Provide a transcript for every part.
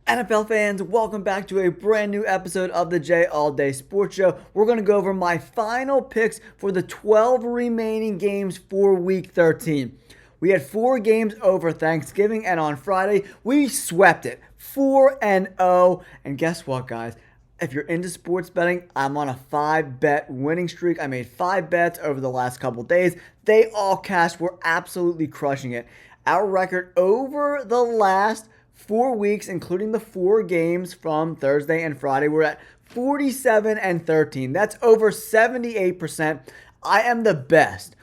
NFL fans, welcome back to a brand new episode of the J All Day Sports Show. We're going to go over my final picks for the 12 remaining games for Week 13. We had 4 games over Thanksgiving, and on Friday, we swept it 4-0. And guess what, guys? If you're into sports betting, I'm on a 5-bet winning streak. I made 5 bets over the last couple days. They all cashed. We're absolutely crushing it. Our record over the last 4 weeks, including the 4 games from Thursday and Friday, we're at 47-13. That's over 78%. I am the best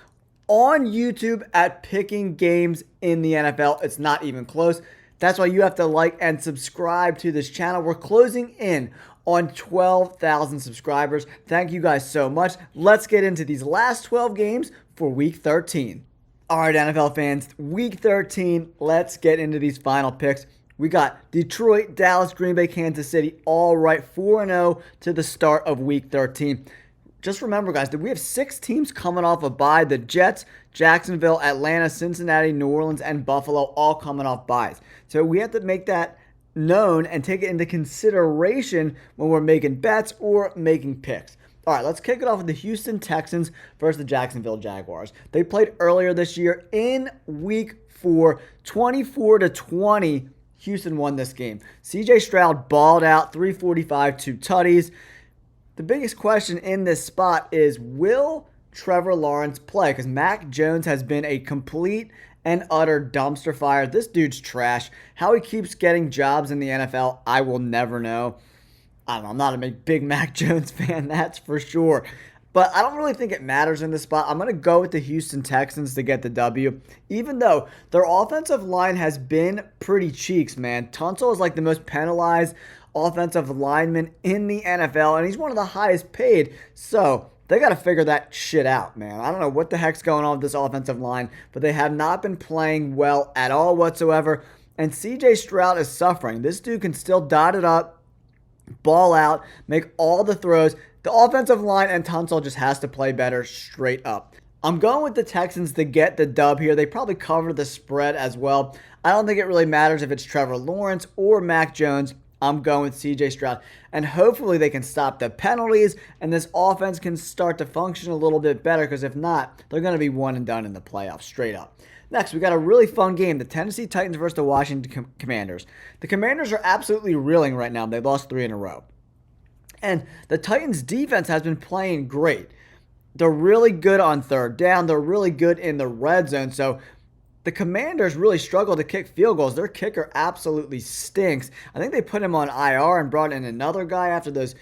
on YouTube at picking games in the NFL. It's not even close. That's why you have to like and subscribe to this channel. We're closing in on 12,000 subscribers. Thank you guys so much. Let's get into these last 12 games for Week 13. All right, NFL fans, Week 13, let's get into these final picks. We got Detroit, Dallas, Green Bay, Kansas City, all right, 4-0 to the start of Week 13. Just remember, guys, that we have 6 teams coming off a bye. The Jets, Jacksonville, Atlanta, Cincinnati, New Orleans, and Buffalo all coming off byes. So we have to make that known and take it into consideration when we're making bets or making picks. All right, let's kick it off with the Houston Texans versus the Jacksonville Jaguars. They played earlier this year in Week 4, 24-20. Houston won this game. CJ Stroud balled out, 345, 2 tutties. The biggest question in this spot is, will Trevor Lawrence play? Because Mac Jones has been a complete and utter dumpster fire. This dude's trash. How he keeps getting jobs in the NFL, I will never know. I don't know. I'm not a big Mac Jones fan, that's for sure. But I don't really think it matters in this spot. I'm going to go with the Houston Texans to get the W, even though their offensive line has been pretty cheeks, man. Tunsil is like the most penalized offensive lineman in the NFL, and he's one of the highest paid. So they got to figure that shit out, man. I don't know what the heck's going on with this offensive line, but they have not been playing well at all whatsoever. And CJ Stroud is suffering. This dude can still dot it up, ball out, make all the throws. The offensive line and Tunsil just has to play better straight up. I'm going with the Texans to get the dub here. They probably cover the spread as well. I don't think it really matters if it's Trevor Lawrence or Mac Jones. I'm going with CJ Stroud. And hopefully they can stop the penalties and this offense can start to function a little bit better, because if not, they're going to be one and done in the playoffs straight up. Next, we got a really fun game, the Tennessee Titans versus the Washington Commanders. The Commanders are absolutely reeling right now. They've lost 3 in a row. And the Titans' defense has been playing great. They're really good on third down. They're really good in the red zone. So the Commanders really struggle to kick field goals. Their kicker absolutely stinks. I think they put him on IR and brought in another guy after those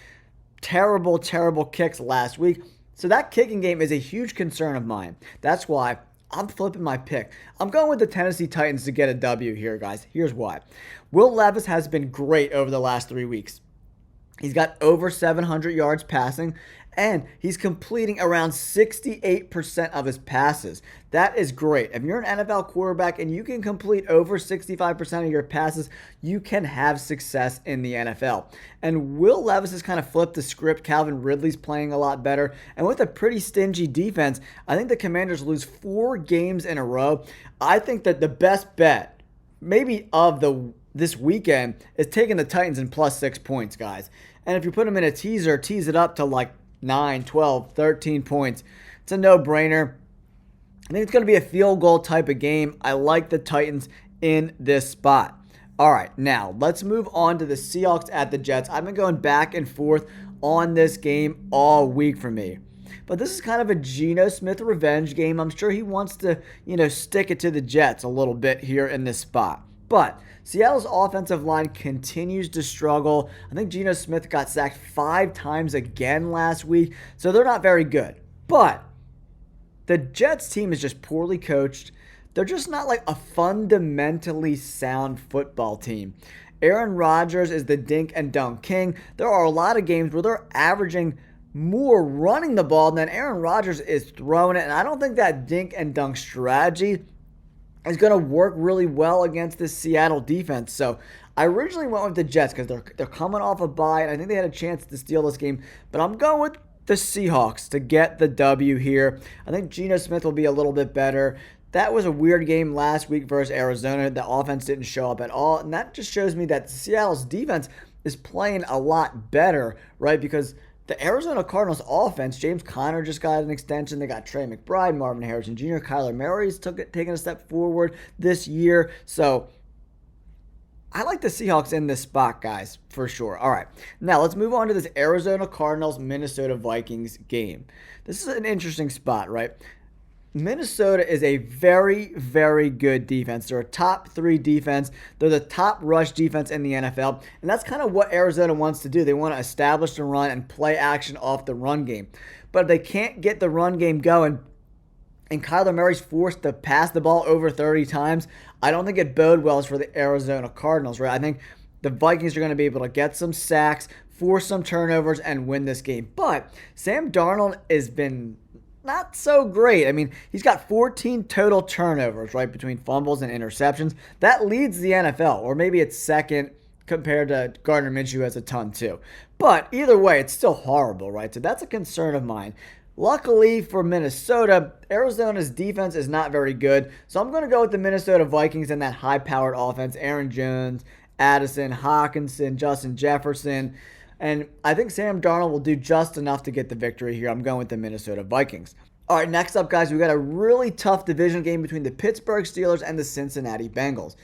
terrible, terrible kicks last week. So that kicking game is a huge concern of mine. That's why I'm flipping my pick. I'm going with the Tennessee Titans to get a W here, guys. Here's why. Will Levis has been great over the last 3 weeks. He's got over 700 yards passing, and he's completing around 68% of his passes. That is great. If you're an NFL quarterback and you can complete over 65% of your passes, you can have success in the NFL. And Will Levis has kind of flipped the script. Calvin Ridley's playing a lot better. And with a pretty stingy defense, I think the Commanders lose 4 games in a row. I think that the best bet, maybe of this weekend, is taking the Titans in plus 6 points, guys. And if you put them in a teaser, tease it up to like 9, 12, 13 points. It's a no-brainer. I think it's going to be a field goal type of game. I like the Titans in this spot. All right, now let's move on to the Seahawks at the Jets. I've been going back and forth on this game all week for me. But this is kind of a Geno Smith revenge game. I'm sure he wants to, stick it to the Jets a little bit here in this spot. But Seattle's offensive line continues to struggle. I think Geno Smith got sacked 5 times again last week, so they're not very good. But the Jets team is just poorly coached. They're just not like a fundamentally sound football team. Aaron Rodgers is the dink and dunk king. There are a lot of games where they're averaging more running the ball than Aaron Rodgers is throwing it, and I don't think that dink and dunk strategy is going to work really well against this Seattle defense. So I originally went with the Jets because they're coming off a bye, and I think they had a chance to steal this game. But I'm going with the Seahawks to get the W here. I think Geno Smith will be a little bit better. That was a weird game last week versus Arizona. The offense didn't show up at all. And that just shows me that Seattle's defense is playing a lot better, right? Because the Arizona Cardinals offense, James Conner just got an extension. They got Trey McBride, Marvin Harrison Jr., Kyler Murray's taking a step forward this year. So I like the Seahawks in this spot, guys, for sure. All right, now let's move on to this Arizona Cardinals-Minnesota Vikings game. This is an interesting spot, right? Minnesota is a very, very good defense. They're a top 3 defense. They're the top rush defense in the NFL. And that's kind of what Arizona wants to do. They want to establish the run and play action off the run game. But if they can't get the run game going, and Kyler Murray's forced to pass the ball over 30 times, I don't think it bodes well for the Arizona Cardinals, right? I think the Vikings are going to be able to get some sacks, force some turnovers, and win this game. But Sam Darnold has been not so great. I mean, he's got 14 total turnovers, right, between fumbles and interceptions. That leads the NFL, or maybe it's second compared to Gardner Minshew, who has a ton too. But either way, it's still horrible, right? So that's a concern of mine. Luckily for Minnesota, Arizona's defense is not very good. So I'm going to go with the Minnesota Vikings and that high-powered offense. Aaron Jones, Addison, Hawkinson, Justin Jefferson. And I think Sam Darnold will do just enough to get the victory here. I'm going with the Minnesota Vikings. All right, next up, guys, we got a really tough division game between the Pittsburgh Steelers and the Cincinnati Bengals.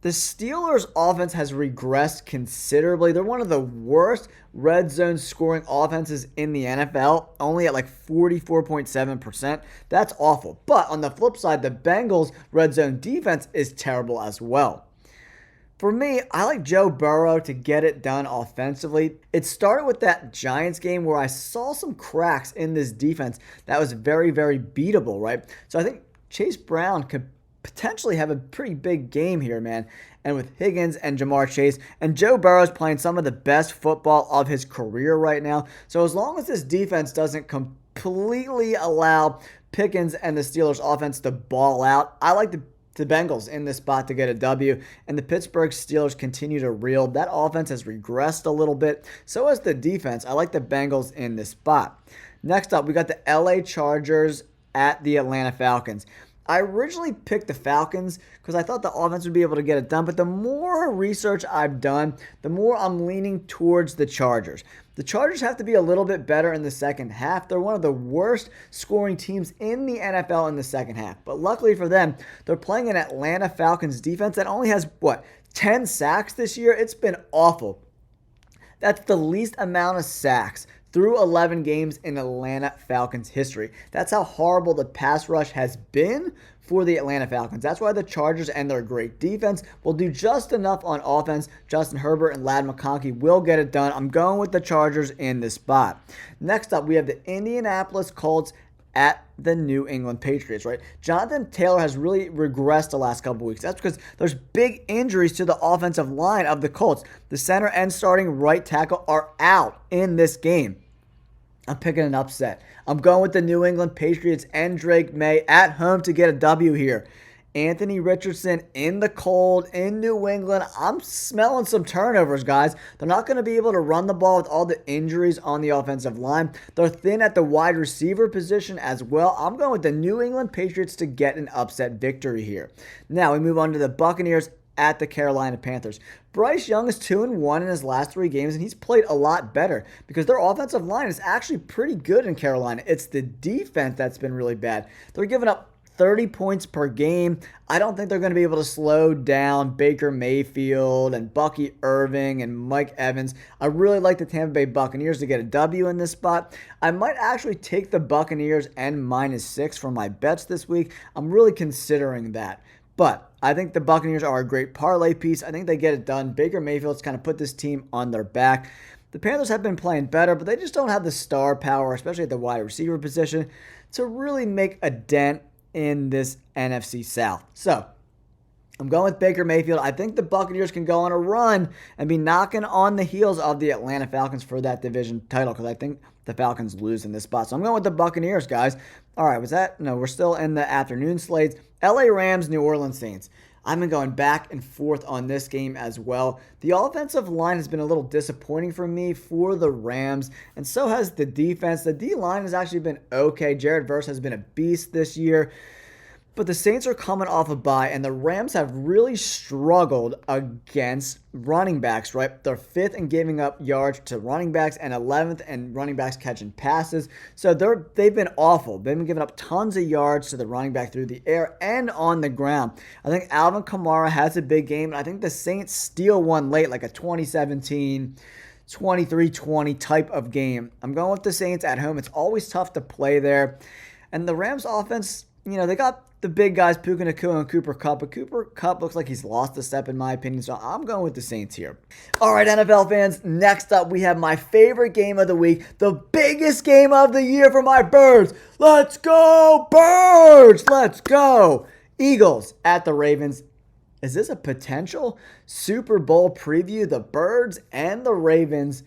The Steelers' offense has regressed considerably. They're one of the worst red zone scoring offenses in the NFL, only at like 44.7%. That's awful. But on the flip side, the Bengals' red zone defense is terrible as well. For me, I like Joe Burrow to get it done offensively. It started with that Giants game where I saw some cracks in this defense that was very, very beatable, right? So I think Chase Brown could potentially have a pretty big game here, man. And with Higgins and Jamar Chase, and Joe Burrow's playing some of the best football of his career right now. So as long as this defense doesn't completely allow Pickens and the Steelers offense to ball out, I like the Bengals in this spot to get a W, and the Pittsburgh Steelers continue to reel. That offense has regressed a little bit. So has the defense. I like the Bengals in this spot. Next up, we got the LA Chargers at the Atlanta Falcons. I originally picked the Falcons because I thought the offense would be able to get it done, but the more research I've done, the more I'm leaning towards the Chargers. The Chargers have to be a little bit better in the second half. They're one of the worst scoring teams in the NFL in the second half. But luckily for them, they're playing an Atlanta Falcons defense that only has, 10 sacks this year? It's been awful. That's the least amount of sacks through 11 games in Atlanta Falcons history. That's how horrible the pass rush has been for the Atlanta Falcons. That's why the Chargers and their great defense will do just enough on offense. Justin Herbert and Ladd McConkey will get it done. I'm going with the Chargers in this spot. Next up, we have the Indianapolis Colts at the New England Patriots, right? Jonathan Taylor has really regressed the last couple weeks. That's because there's big injuries to the offensive line of the Colts. The center and starting right tackle are out in this game. I'm picking an upset. I'm going with the New England Patriots and Drake May at home to get a W here. Anthony Richardson in the cold in New England. I'm smelling some turnovers, guys. They're not going to be able to run the ball with all the injuries on the offensive line. They're thin at the wide receiver position as well. I'm going with the New England Patriots to get an upset victory here. Now we move on to the Buccaneers at the Carolina Panthers. Bryce Young is 2-1 in his last 3 games, and he's played a lot better because their offensive line is actually pretty good in Carolina. It's the defense that's been really bad. They're giving up 30 points per game. I don't think they're going to be able to slow down Baker Mayfield and Bucky Irving and Mike Evans. I really like the Tampa Bay Buccaneers to get a W in this spot. I might actually take the Buccaneers and -6 for my bets this week. I'm really considering that. But I think the Buccaneers are a great parlay piece. I think they get it done. Baker Mayfield's kind of put this team on their back. The Panthers have been playing better, but they just don't have the star power, especially at the wide receiver position, to really make a dent in this NFC South. So I'm going with Baker Mayfield. I think the Buccaneers can go on a run and be knocking on the heels of the Atlanta Falcons for that division title because I think the Falcons lose in this spot. So I'm going with the Buccaneers, guys. All right, we're still in the afternoon slates. LA Rams, New Orleans Saints. I've been going back and forth on this game as well. The offensive line has been a little disappointing for me for the Rams, and so has the defense. The D-line has actually been okay. Jared Verse has been a beast this year. But the Saints are coming off a bye, and the Rams have really struggled against running backs, right? They're 5th in giving up yards to running backs and 11th in running backs catching passes. So they've been awful. They've been giving up tons of yards to the running back through the air and on the ground. I think Alvin Kamara has a big game, and I think the Saints steal one late, like a 2017 23-20 type of game. I'm going with the Saints at home. It's always tough to play there. And the Rams offense, they got the big guys, Puka Nacua and Cooper Kupp, but Cooper Kupp looks like he's lost a step in my opinion, so I'm going with the Saints here. All right, NFL fans, next up we have my favorite game of the week, the biggest game of the year for my Birds. Let's go, Birds! Let's go! Eagles at the Ravens. Is this a potential Super Bowl preview? The Birds and the Ravens.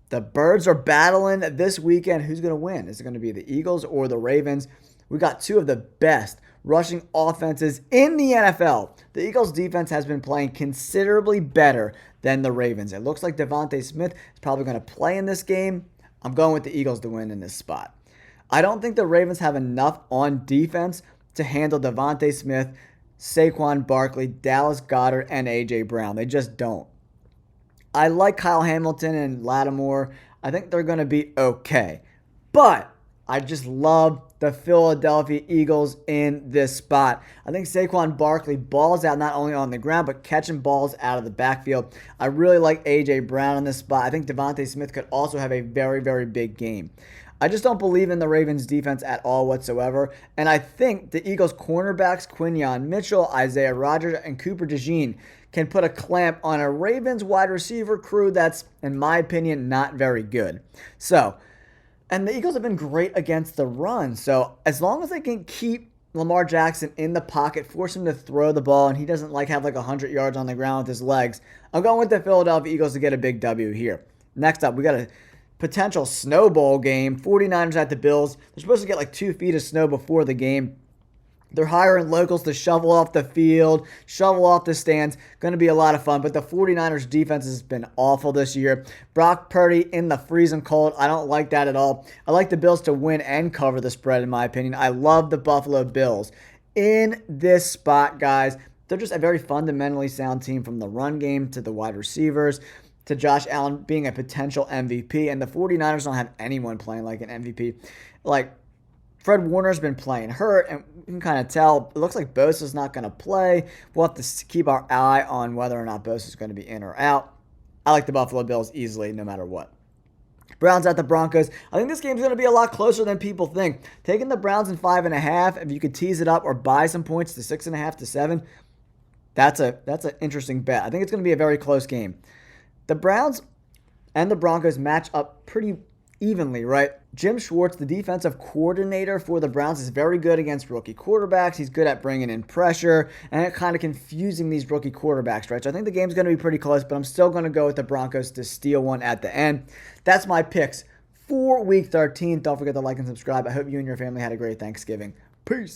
The Birds are battling this weekend. Who's going to win? Is it going to be the Eagles or the Ravens? We got two of the best rushing offenses in the NFL. The Eagles defense has been playing considerably better than the Ravens. It looks like Devontae Smith is probably going to play in this game. I'm going with the Eagles to win in this spot. I don't think the Ravens have enough on defense to handle Devontae Smith, Saquon Barkley, Dallas Goedert, and A.J. Brown. They just don't. I like Kyle Hamilton and Lattimore. I think they're going to be okay. But I just love the Philadelphia Eagles in this spot. I think Saquon Barkley balls out not only on the ground, but catching balls out of the backfield. I really like A.J. Brown in this spot. I think Devontae Smith could also have a very, very big game. I just don't believe in the Ravens defense at all whatsoever. And I think the Eagles cornerbacks, Quinyon Mitchell, Isaiah Rodgers, and Cooper DeJean can put a clamp on a Ravens wide receiver crew that's, in my opinion, not very good. And the Eagles have been great against the run. So as long as they can keep Lamar Jackson in the pocket, force him to throw the ball, and he doesn't have 100 yards on the ground with his legs, I'm going with the Philadelphia Eagles to get a big W here. Next up, we got a potential snowball game. 49ers at the Bills. They're supposed to get 2 feet of snow before the game. They're hiring locals to shovel off the field, shovel off the stands. Going to be a lot of fun, but the 49ers defense has been awful this year. Brock Purdy in the freezing cold. I don't like that at all. I like the Bills to win and cover the spread, in my opinion. I love the Buffalo Bills. In this spot, guys, they're just a very fundamentally sound team, from the run game to the wide receivers to Josh Allen being a potential MVP. And the 49ers don't have anyone playing like an MVP. Fred Warner's been playing hurt, and you can kind of tell. It looks like Bosa's not going to play. We'll have to keep our eye on whether or not Bosa's going to be in or out. I like the Buffalo Bills easily, no matter what. Browns at the Broncos. I think this game's going to be a lot closer than people think. Taking the Browns in 5.5, if you could tease it up or buy some points to 6.5 to 7, that's an interesting bet. I think it's going to be a very close game. The Browns and the Broncos match up pretty evenly, right? Jim Schwartz, the defensive coordinator for the Browns, is very good against rookie quarterbacks. He's good at bringing in pressure and kind of confusing these rookie quarterbacks, right? So I think the game's going to be pretty close, but I'm still going to go with the Broncos to steal one at the end. That's my picks for Week 13. Don't forget to like and subscribe. I hope you and your family had a great Thanksgiving. Peace.